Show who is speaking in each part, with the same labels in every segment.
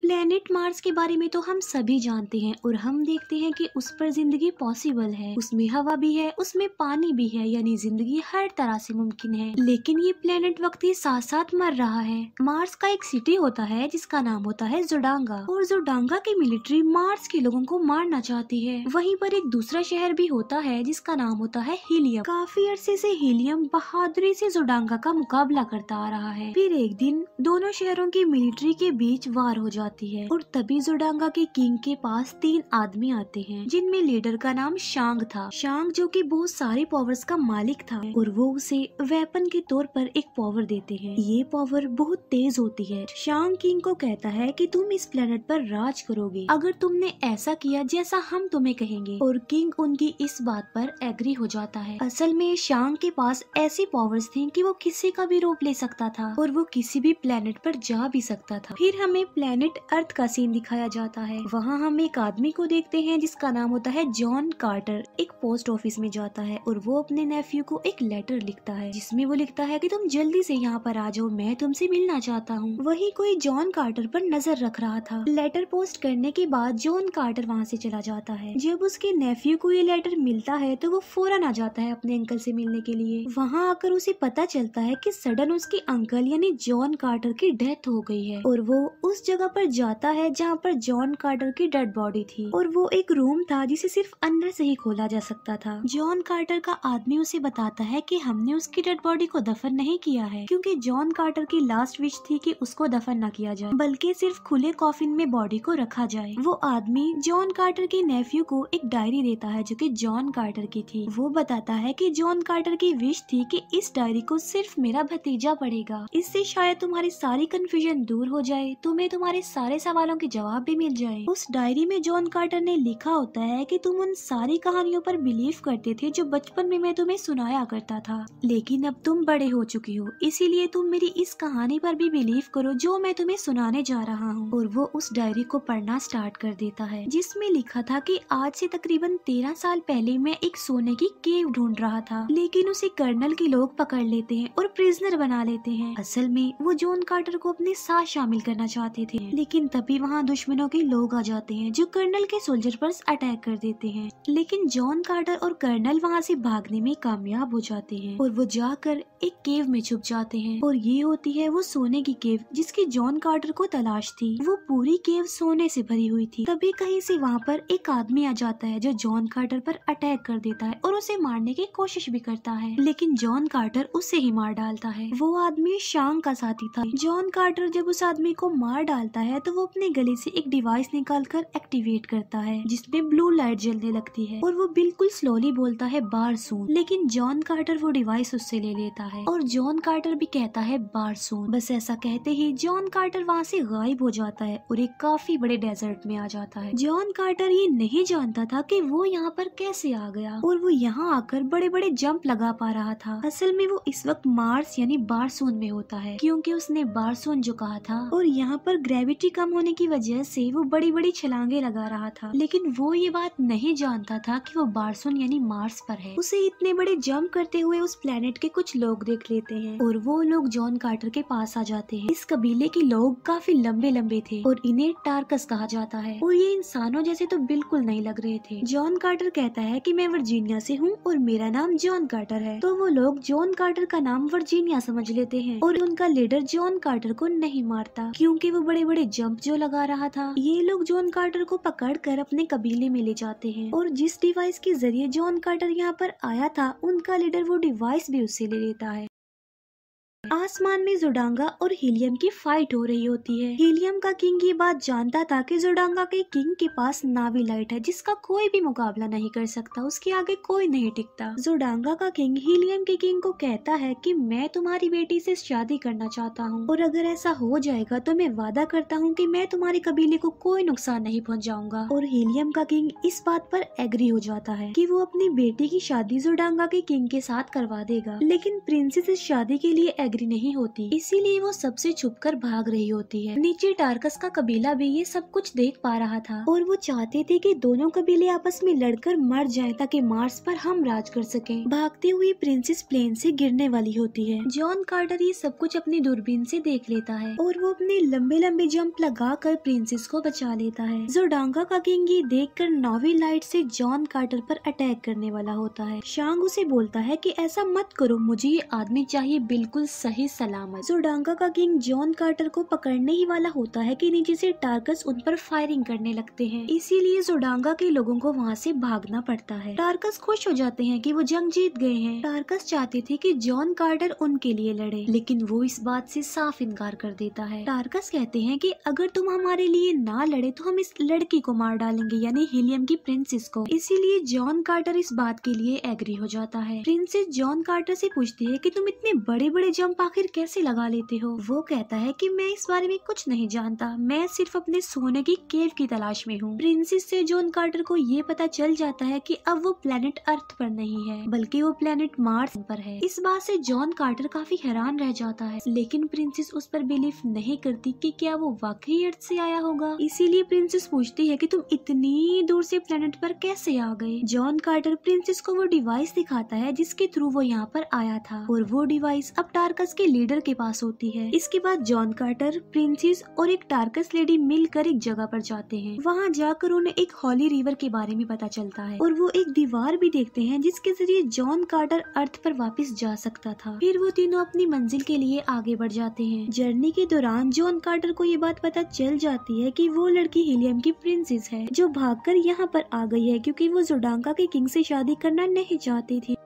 Speaker 1: Planet Mars के बारे में तो हम सभी जानते हैं और हम देखते हैं कि उस पर जिंदगी पॉसिबल है। उसमें हवा भी है, उसमें पानी भी है, यानी जिंदगी हर तरह से मुमकिन है। लेकिन ये प्लेनेट वक्त के साथ साथ मर रहा है। मार्स का एक सिटी होता है जिसका नाम होता है जोडांगा, और जोडांगा की मिलिट्री मार्स के लोगों को मारना चाहती है। वहीं पर एक दूसरा शहर भी होता है जिसका नाम होता है हीलियम। काफी अरसे से हीलियम बहादुरी से जोडांगा का मुकाबला करता आ रहा है। फिर एक दिन दोनों शहरों की मिलिट्री के बीच वार हो जाती है और तभी जोडांगा के किंग के पास 3 आदमी आते हैं, जिनमें लीडर का नाम शांग था। शांग जो कि बहुत सारे पावर्स का मालिक था और वो उसे वेपन के तौर पर एक पावर देते हैं। ये पावर बहुत तेज होती है। शांग किंग को कहता है कि तुम इस प्लेनेट पर राज करोगे अगर तुमने ऐसा किया जैसा हम तुम्हें कहेंगे, और किंग उनकी इस बात पर एग्री हो जाता है। असल में शांग के पास ऐसी पावर्स थी कि वो किसी का भी रूप ले सकता था और वो किसी भी प्लेनेट पर जा भी सकता था। फिर हमें प्लेनेट अर्थ का सीन दिखाया जाता है। वहाँ हम एक आदमी को देखते हैं जिसका नाम होता है जॉन कार्टर। एक पोस्ट ऑफिस में जाता है और वो अपने नेफ्यू को एक लेटर लिखता है जिसमें वो लिखता है कि तुम जल्दी से यहाँ पर आ जाओ, मैं तुमसे मिलना चाहता हूँ। वही कोई जॉन कार्टर पर नजर रख रहा था। लेटर पोस्ट करने के बाद जॉन कार्टर वहाँ से चला जाता है। जब उसके नेफ्यू को ये लेटर मिलता है तो वो फौरन आ जाता है अपने अंकल से मिलने के लिए। वहाँ आकर उसे पता चलता है कि सडन उसके अंकल यानी जॉन कार्टर की डेथ हो गई है और वो उस जगह पर जाता है जहाँ पर जॉन कार्टर की डेड बॉडी थी, और वो एक रूम था जिसे सिर्फ अंदर से ही खोला जा सकता था। जॉन कार्टर का आदमी उसे बताता है कि हमने उसकी डेड बॉडी को दफन नहीं किया है, क्योंकि जॉन कार्टर की लास्ट विश थी कि उसको दफन न किया जाए बल्कि सिर्फ खुले कॉफिन में बॉडी को रखा जाए। वो आदमी जॉन कार्टर के नेफ्यू को एक डायरी देता है जो कि जॉन कार्टर की थी। वो बताता है कि जॉन कार्टर की विश थी कि इस डायरी को सिर्फ मेरा भतीजा पढ़ेगा, इससे शायद तुम्हारी सारी कंफ्यूजन दूर हो जाए, तुम्हें तुम्हारे सारे सवालों के जवाब भी मिल जाए। उस डायरी में जॉन कार्टर ने लिखा होता है कि तुम उन सारी कहानियों पर बिलीव करते थे जो बचपन में मैं तुम्हें सुनाया करता था, लेकिन अब तुम बड़े हो चुके हो, इसीलिए तुम मेरी इस कहानी पर भी बिलीव करो जो मैं तुम्हें सुनाने जा रहा हूँ। और वो उस डायरी को पढ़ना स्टार्ट कर देता है जिसमें लिखा था कि आज से तकरीबन 13 साल पहले मैं एक सोने की केव ढूंढ रहा था, लेकिन उसे कर्नल के लोग पकड़ लेते हैं और प्रिजनर बना लेते हैं। असल में वो जॉन कार्टर को अपने साथ शामिल करना चाहते थे, लेकिन तभी वहाँ दुश्मनों के लोग आ जाते हैं जो कर्नल के सोल्जर पर अटैक कर देते हैं। लेकिन जॉन कार्टर और कर्नल वहाँ से भागने में कामयाब हो जाते हैं और वो जाकर एक केव में छुप जाते हैं, और ये होती है वो सोने की केव जिसकी जॉन कार्टर को तलाश थी। वो पूरी केव सोने से भरी हुई थी। तभी कहीं से वहाँ पर एक आदमी आ जाता है जो जॉन कार्टर पर अटैक कर देता है और उसे मारने की कोशिश भी करता है, लेकिन जॉन कार्टर उसे ही मार डालता है। वो आदमी शांग का साथी था। जॉन कार्टर जब उस आदमी को मार डालता है तो वो अपने गले से एक डिवाइस निकालकर एक्टिवेट करता है जिसमें ब्लू लाइट जलने लगती है, और वो बिल्कुल स्लोली बोलता है बार सून, लेकिन जॉन कार्टर वो डिवाइस उससे ले लेता है और जॉन कार्टर भी कहता है बार सून। बस ऐसा कहते ही जॉन कार्टर वहाँ से गायब हो जाता है और एक काफी बड़े डेजर्ट में आ जाता है। जॉन कार्टर ये नहीं जानता था कि वो यहाँ पर कैसे आ गया और वो यहाँ आकर बड़े बड़े जंप लगा पा रहा था। असल में वो इस वक्त मार्स यानी बारसोन में होता है, क्योंकि उसने बारसोन जो कहा था, और यहाँ पर ग्रेविटी कम होने की वजह से वो बड़ी बड़ी छलांगे लगा रहा था। लेकिन वो ये बात नहीं जानता था कि वो बारसोन यानी मार्स पर है। उसे इतने बड़े जंप करते हुए उस प्लेनेट के कुछ लोग देख लेते हैं और वो लोग जॉन कार्टर के पास आ जाते हैं। इस कबीले के लोग काफी लंबे लंबे थे और इन्हें टार्कस कहा जाता है, और ये इंसानों जैसे तो बिल्कुल नहीं लग रहे थे। जॉन कार्टर कहता है कि मैं वर्जीनिया से हूँ और मेरा नाम जॉन कार्टर है, तो वो लोग जॉन कार्टर का नाम वर्जीनिया समझ लेते हैं और उनका लीडर जॉन कार्टर को नहीं मारता क्योंकि वो बड़े बड़े जंप जो लगा रहा था। ये लोग जॉन कार्टर को पकड़कर अपने कबीले में ले जाते हैं, और जिस डिवाइस के जरिए जॉन कार्टर यहाँ पर आया था उनका लीडर वो डिवाइस भी उससे ले लेता है। आसमान में जोडांगा और हीलियम की फाइट हो रही होती है। हीलियम का किंग ये बात जानता था कि जोडांगा के किंग के पास नावी लाइट है जिसका कोई भी मुकाबला नहीं कर सकता, उसके आगे कोई नहीं टिकता। जोडांगा का किंग हीलियम के किंग को कहता है कि मैं तुम्हारी बेटी से शादी करना चाहता हूँ, और अगर ऐसा हो जाएगा तो मैं वादा करता हूँ कि मैं तुम्हारे कबीले को कोई नुकसान नहीं पहुँचाऊंगा। और हीलियम का किंग इस बात पर एग्री हो जाता है कि वो अपनी बेटी की शादी जोडांगा के किंग के साथ करवा देगा, लेकिन प्रिंसेस इस शादी के लिए एग्री एग्री नहीं होती, इसीलिए वो सबसे छुपकर भाग रही होती है। नीचे टार्कस का कबीला भी ये सब कुछ देख पा रहा था और वो चाहते थे कि दोनों कबीले आपस में लड़कर मर जाएं ताकि मार्स पर हम राज कर सकें। भागती हुई प्रिंसेस प्लेन से गिरने वाली होती है। जॉन कार्टर ये सब कुछ अपनी दूरबीन से देख लेता है और वो अपने लंबे लंबे जंप लगाकर प्रिंसेस को बचा लेता है। जोडांगा का किंग ये देखकर नावी लाइट से जॉन कार्टर पर अटैक करने वाला होता है। शांग उसे बोलता है कि ऐसा मत करो, मुझे ये आदमी चाहिए बिल्कुल सही सलामत। जोडांगा का किंग जॉन कार्टर को पकड़ने ही वाला होता है कि नीचे से टार्कस उन पर फायरिंग करने लगते हैं, इसीलिए जोडांगा के लोगों को वहाँ से भागना पड़ता है। टार्कस खुश हो जाते हैं कि वो जंग जीत गए हैं। टार्कस चाहते थे कि जॉन कार्टर उनके लिए लड़े, लेकिन वो इस बात से साफ इनकार कर देता है। टार्कस कहते हैं कि अगर तुम हमारे लिए ना लड़े तो हम इस लड़की को मार डालेंगे, यानी हीलियम की प्रिंसेस को। इसीलिए जॉन कार्टर इस बात के लिए एग्री हो जाता है। प्रिंसेस जॉन कार्टर से पूछती है कि तुम इतने बड़े बड़े जंप आखिर कैसे लगा लेते हो। वो कहता है कि मैं इस बारे में कुछ नहीं जानता, मैं सिर्फ अपने सोने की केव की तलाश में हूँ। प्रिंसेस से जॉन कार्टर को ये पता चल जाता है कि अब वो प्लेनेट अर्थ पर नहीं है, बल्कि वो प्लेनेट मार्स पर है। इस बात से जॉन कार्टर काफी हैरान रह जाता है, लेकिन प्रिंसेस उस पर बिलीव नहीं करती कि क्या वो वाकई अर्थ से आया होगा। इसीलिए प्रिंसेस पूछती है कि तुम इतनी दूर से प्लेनेट पर कैसे आ गए। जॉन कार्टर प्रिंसेस को वो डिवाइस दिखाता है जिसके थ्रू वो यहाँ पर आया था, और वो डिवाइस अब टार्कस के लीडर के पास होती है। इसके बाद जॉन कार्टर, प्रिंसेस और एक टार्कस लेडी मिलकर एक जगह पर जाते हैं। वहाँ जाकर उन्हें एक हॉली रिवर के बारे में पता चलता है और वो एक दीवार भी देखते हैं जिसके जरिए जॉन कार्टर अर्थ पर वापस जा सकता था। फिर वो तीनों अपनी मंजिल के लिए आगे बढ़ जाते हैं। जर्नी के दौरान जॉन कार्टर को ये बात पता चल जाती है कि वो लड़की हीलियम की प्रिंसेस है जो भागकर यहाँ पर आ गई है क्योंकि वो जोडांगा के किंग से शादी करना नहीं चाहती थी।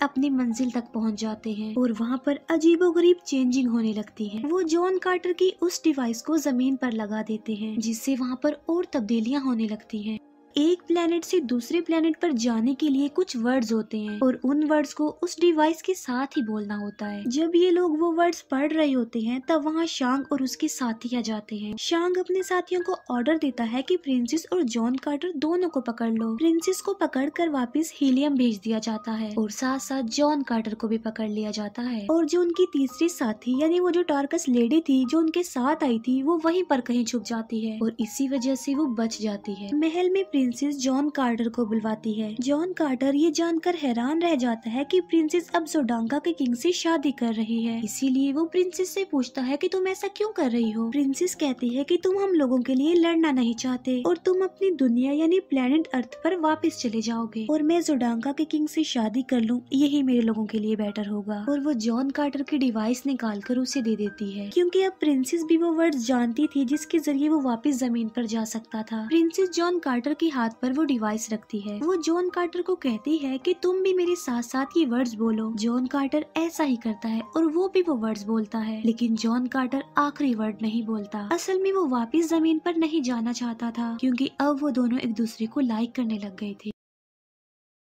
Speaker 1: अपनी मंजिल तक पहुंच जाते हैं और वहाँ पर अजीबोगरीब चेंजिंग होने लगती है। वो जॉन कार्टर की उस डिवाइस को जमीन पर लगा देते हैं जिससे वहाँ पर और तब्दीलियां होने लगती हैं। एक प्लेनेट से दूसरे प्लेनेट पर जाने के लिए कुछ वर्ड्स होते हैं और उन वर्ड्स को उस डिवाइस के साथ ही बोलना होता है। जब ये लोग वो वर्ड्स पढ़ रहे होते हैं तब वहाँ शांग और उसके साथी आ जाते हैं। शांग अपने साथियों को ऑर्डर देता है कि प्रिंसेस और जॉन कार्टर दोनों को पकड़ लो। प्रिंसेस को पकड़कर वापस हीलियम भेज दिया जाता है और साथ साथ जॉन कार्टर को भी पकड़ लिया जाता है। और जो उनकी तीसरी साथी यानी वो जो टार्कस लेडी थी जो उनके साथ आई थी, वो वहीं पर कहीं छुप जाती है और इसी वजह से वो बच जाती है। महल में प्रिंसेस जॉन कार्टर को बुलवाती है। जॉन कार्टर ये जानकर हैरान रह जाता है कि प्रिंसेस अब जोडांगा के किंग से शादी कर रही है, इसीलिए वो प्रिंसेस से पूछता है कि तुम ऐसा क्यों कर रही हो। प्रिंसेस कहती है कि तुम हम लोगों के लिए लड़ना नहीं चाहते और तुम अपनी दुनिया यानी प्लेनेट अर्थ पर वापस चले जाओगे और मैं जोडांगा के किंग से शादी कर लूं, यही मेरे लोगों के लिए बेटर होगा। और वो जॉन कार्टर की डिवाइस निकाल कर उसे दे देती है क्योंकि अब प्रिंसेस भी वो वर्ड्स जानती थी जिसके जरिए वो वापस जमीन पर जा सकता था। प्रिंसेस जॉन कार्टर के हाथ पर वो डिवाइस रखती है। वो जॉन कार्टर को कहती है कि तुम भी मेरे साथ साथ ये वर्ड्स बोलो। जॉन कार्टर ऐसा ही करता है और वो भी वो वर्ड्स बोलता है, लेकिन जॉन कार्टर आखिरी वर्ड नहीं बोलता। असल में वो वापस जमीन पर नहीं जाना चाहता था क्योंकि अब वो दोनों एक दूसरे को लाइक करने लग गए थे।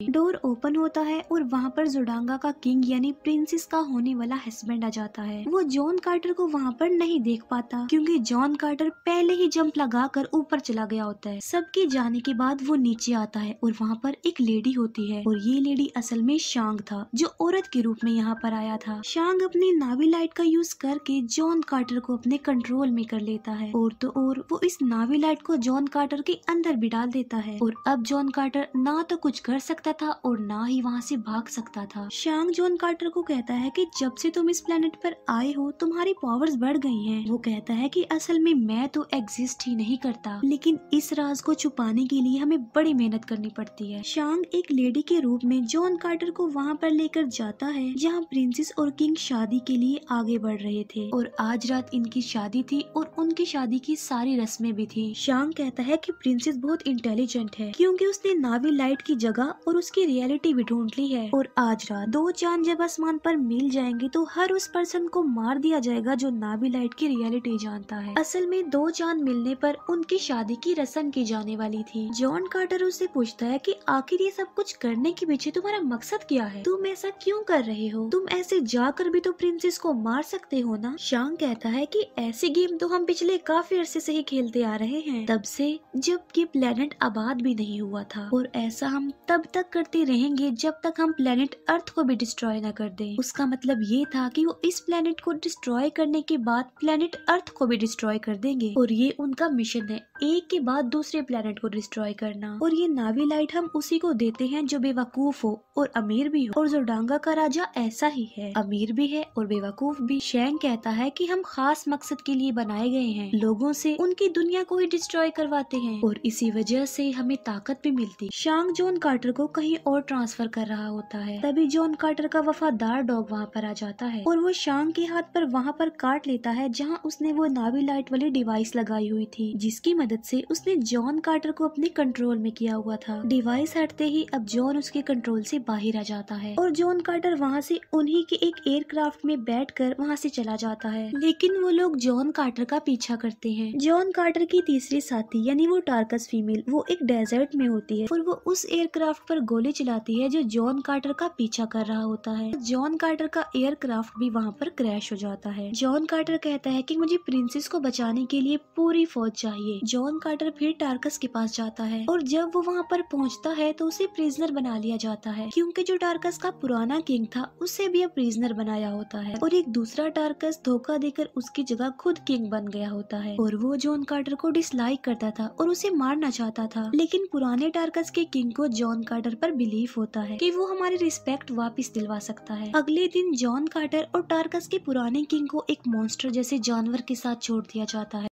Speaker 1: डोर ओपन होता है और वहाँ पर जोडांगा का किंग यानी प्रिंसेस का होने वाला हस्बैंड आ जाता है। वो जॉन कार्टर को वहाँ पर नहीं देख पाता क्योंकि जॉन कार्टर पहले ही जंप लगाकर ऊपर चला गया होता है। सबके जाने के बाद वो नीचे आता है और वहाँ पर एक लेडी होती है और ये लेडी असल में शांग था जो औरत के रूप में यहाँ पर आया था। शांग अपनी नावी लाइट का यूज करके जॉन कार्टर को अपने कंट्रोल में कर लेता है और तो और वो इस नावी लाइट को जॉन कार्टर के अंदर भी डाल देता है और अब जॉन कार्टर ना तो कुछ कर सकता था और ना ही वहाँ से भाग सकता था। शांग जॉन कार्टर को कहता है कि जब से तुम इस प्लेनेट पर आए हो तुम्हारी पावर्स बढ़ गई हैं। वो कहता है कि असल में मैं तो एग्जिस्ट ही नहीं करता, लेकिन इस राज को छुपाने के लिए हमें बड़ी मेहनत करनी पड़ती है। शांग एक लेडी के रूप में जॉन कार्टर को वहाँ पर लेकर जाता है जहाँ प्रिंसेस और किंग शादी के लिए आगे बढ़ रहे थे और आज रात इनकी शादी थी और उनकी शादी की सारी रस्में भी थी। शांग कहता है कि प्रिंसेस बहुत इंटेलिजेंट है क्योंकि उसने नावी लाइट की जगह और उसकी रियलिटी भी ढूंढ ली है और आज रात दो चांद जब आसमान पर मिल जाएंगे तो हर उस पर्सन को मार दिया जाएगा जो नावी लाइट की रियलिटी जानता है। असल में दो चांद मिलने पर उनकी शादी की रस्म की जाने वाली थी। जॉन कार्टर उससे पूछता है कि आखिर ये सब कुछ करने के पीछे तुम्हारा मकसद क्या है, तुम ऐसा क्यों कर रहे हो, तुम ऐसे जाकर भी तो प्रिंसेस को मार सकते हो ना। शांग कहता है कि ऐसे गेम तो हम पिछले काफी अरसे से ही खेलते आ रहे हैं, तब से जब ये प्लेनेट आबाद भी नहीं हुआ था और ऐसा हम तब तक तक करते रहेंगे जब तक हम प्लेनेट अर्थ को भी डिस्ट्रॉय न कर दें। उसका मतलब ये था कि वो इस प्लेनेट को डिस्ट्रॉय करने के बाद प्लेनेट अर्थ को भी डिस्ट्रॉय कर देंगे और ये उनका मिशन है, एक के बाद दूसरे प्लेनेट को डिस्ट्रॉय करना। और ये नावी लाइट हम उसी को देते हैं जो बेवकूफ हो और अमीर भी हो, और जोडांगा का राजा ऐसा ही है, अमीर भी है और बेवकूफ भी। शैंग कहता है कि हम खास मकसद के लिए बनाए गए हैं, लोगों से उनकी दुनिया को ही डिस्ट्रॉय करवाते हैं और इसी वजह से हमें ताकत भी मिलती। शांग जॉन कार्टर को कहीं और ट्रांसफर कर रहा होता है, तभी जॉन कार्टर का वफादार डॉग वहाँ पर आ जाता है और वो शांग के हाथ पर वहाँ पर काट लेता है जहाँ उसने वो नावी लाइट वाली डिवाइस लगाई हुई थी, जिसकी मदद से उसने जॉन कार्टर को अपने कंट्रोल में किया हुआ था। डिवाइस हटते ही अब जॉन उसके कंट्रोल से बाहर आ जाता है और जॉन कार्टर वहाँ से उन्हीं के एक एयरक्राफ्ट में बैठकर वहाँ से चला जाता है, लेकिन वो लोग जॉन कार्टर का पीछा करते हैं। जॉन कार्टर की तीसरी साथी यानी वो टार्कस फीमेल वो एक डेजर्ट में होती है और वो उस एयरक्राफ्ट पर गोली चलाती है जो जॉन कार्टर का पीछा कर रहा होता है। जॉन कार्टर का एयरक्राफ्ट भी वहाँ पर क्रैश हो जाता है। जॉन कार्टर कहता है कि मुझे प्रिंसेस को बचाने के लिए पूरी फौज चाहिए। जॉन कार्टर फिर टार्कस के पास जाता है और जब वो वहाँ पर पहुँचता है तो उसे प्रिजनर बना लिया जाता है, क्योंकि जो टार्कस का पुराना किंग था उसे भी अब प्रिजनर बनाया होता है और एक दूसरा टार्कस धोखा देकर उसकी जगह खुद किंग बन गया होता है। और वो जॉन कार्टर को डिसलाइक करता था और उसे मारना चाहता था, लेकिन पुराने टार्कस के किंग को जॉन कार्टर पर बिलीफ होता है कि वो हमारी रिस्पेक्ट वापस दिलवा सकता है। अगले दिन जॉन कार्टर और टार्कस के पुराने किंग को एक मॉन्स्टर जैसे जानवर के साथ छोड़ दिया जाता है,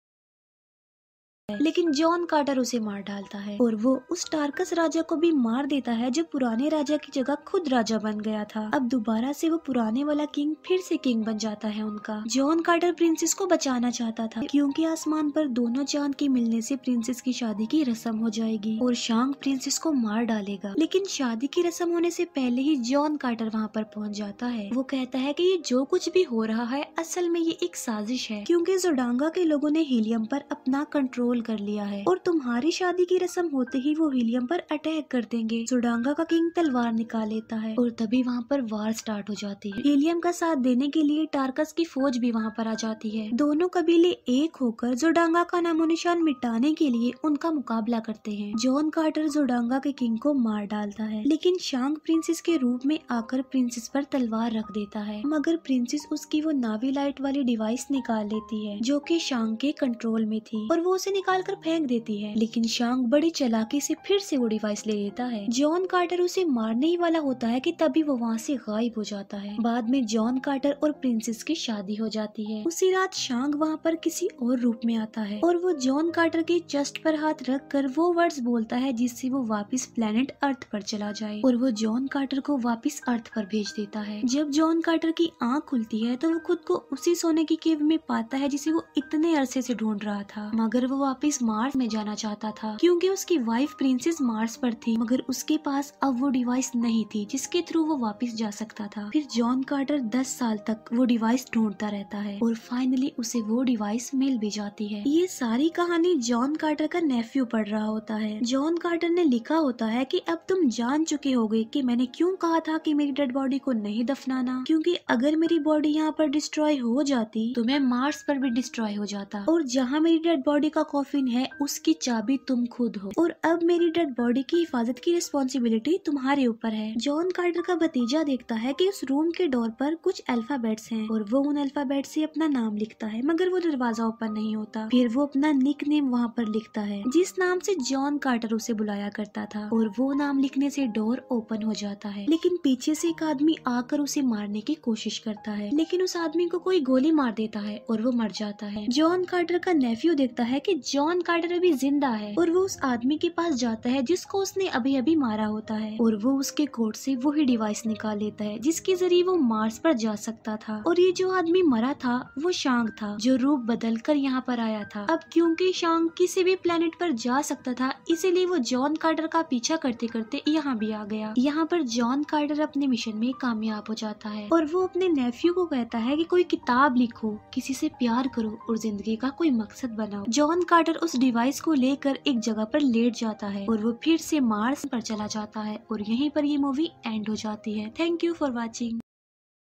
Speaker 1: लेकिन जॉन कार्टर उसे मार डालता है और वो उस टार्कस राजा को भी मार देता है जो पुराने राजा की जगह खुद राजा बन गया था। अब दोबारा से वो पुराने वाला किंग फिर से किंग बन जाता है उनका। जॉन कार्टर प्रिंसेस को बचाना चाहता था क्योंकि आसमान पर दोनों चांद के मिलने से प्रिंसेस की शादी की रस्म हो जाएगी और शांग प्रिंसेस को मार डालेगा, लेकिन शादी की रस्म होने से पहले ही जॉन कार्टर वहाँ पर पहुँच जाता है। वो कहता है कि ये जो कुछ भी हो रहा है असल में ये एक साजिश है, क्योंकि जोडांगा के लोगों ने हीलियम पर अपना कंट्रोल कर लिया है और तुम्हारी शादी की रस्म होते ही वो हीलियम पर अटैक कर देंगे। जोडांगा का किंग तलवार निकाल लेता है और तभी वहाँ पर वार स्टार्ट हो जाती है। हीलियम का साथ देने के लिए टार्कस की फौज भी वहाँ पर आ जाती है। दोनों कबीले एक होकर जोडांगा का नामो निशान मिटाने के लिए उनका मुकाबला करते हैं। जॉन कार्टर जोडांगा के किंग को मार डालता है, लेकिन शांग प्रिंसेस के रूप में आकर प्रिंसेस पर तलवार रख देता है, मगर प्रिंसेस उसकी वो नावी लाइट वाली डिवाइस निकाल लेती है जो कि शांग के कंट्रोल में थी और वो उसे निकाल कर फेंक देती है, लेकिन शांग बड़ी चालाकी से फिर से वो डिवाइस ले लेता है। जॉन कार्टर उसे मारने ही वाला होता है कि तभी वो वहाँ से गायब हो जाता है। बाद में जॉन कार्टर और प्रिंसेस की शादी हो जाती है। उसी रात शांग वहाँ पर किसी और रूप में आता है और वो जॉन कार्टर के चेस्ट पर हाथ रख कर वो वर्ड्स बोलता है जिससे वो वापिस प्लेनेट अर्थ पर चला जाए और वो जॉन कार्टर को वापिस अर्थ पर भेज देता है। जब जॉन कार्टर की आँख खुलती है तो वो खुद को उसी सोने की केव में पाता है जिसे वो इतने अरसे से ढूंढ रहा था, मगर वो वापिस मार्स में जाना चाहता था क्योंकि उसकी वाइफ प्रिंसेस मार्स पर थी, मगर उसके पास अब वो डिवाइस नहीं थी जिसके थ्रू वो वापस जा सकता था। फिर जॉन कार्टर 10 साल तक वो डिवाइस ढूंढता रहता है और फाइनली उसे वो डिवाइस मिल भी जाती है। ये सारी कहानी जॉन कार्टर का नेफ्यू पढ़ रहा होता है। जॉन कार्टर ने लिखा होता है कि अब तुम जान चुके होगे कि मैंने क्यों कहा था कि मेरी डेड बॉडी को नहीं दफनाना, क्योंकि अगर मेरी बॉडी यहाँ पर डिस्ट्रॉय हो जाती तो मैं मार्स पर भी डिस्ट्रॉय हो जाता और जहाँ मेरी डेड बॉडी का कॉफिन है उसकी चाबी तुम खुद हो और अब मेरी डेड बॉडी की हिफाजत की रिस्पॉन्सिबिलिटी तुम्हारे ऊपर है। जॉन कार्टर का भतीजा देखता है कि उस रूम के डोर पर कुछ अल्फाबेट्स हैं और वो उन अल्फाबेट से अपना नाम लिखता है, मगर वो दरवाजा ओपन नहीं होता। फिर वो अपना निक नेम वहाँ पर लिखता है जिस नाम से जॉन कार्टर उसे बुलाया करता था और वो नाम लिखने से डोर ओपन हो जाता है, लेकिन पीछे से एक आदमी आकर उसे मारने की कोशिश करता है, लेकिन उस आदमी को कोई गोली मार देता है और वो मर जाता है। जॉन कार्टर का नेफ्यू देखता है कि जॉन कार्टर अभी जिंदा है और वो उस आदमी के पास जाता है जिसको उसने अभी अभी मारा होता है और वो उसके कोट से वही डिवाइस निकाल लेता है जिसके जरिए वो मार्स पर जा सकता था। और ये जो आदमी मरा था वो शांग था जो रूप बदल कर यहाँ पर आया था। अब क्योंकि शांग किसी भी प्लेनेट पर जा सकता था इसीलिए वो जॉन कार्टर का पीछा करते करते यहाँ भी आ गया। यहाँ पर जॉन कार्टर अपने मिशन में कामयाब हो जाता है और वो अपने नेफ्यू को कहता है कि कोई किताब लिखो, किसी से प्यार करो और जिंदगी का कोई मकसद बनाओ। जॉन कार्टर उस डिवाइस को लेकर एक जगह पर लेट जाता है और वो फिर से मार्स पर चला जाता है और यहीं पर ये मूवी एंड हो जाती है। Thank you for watching.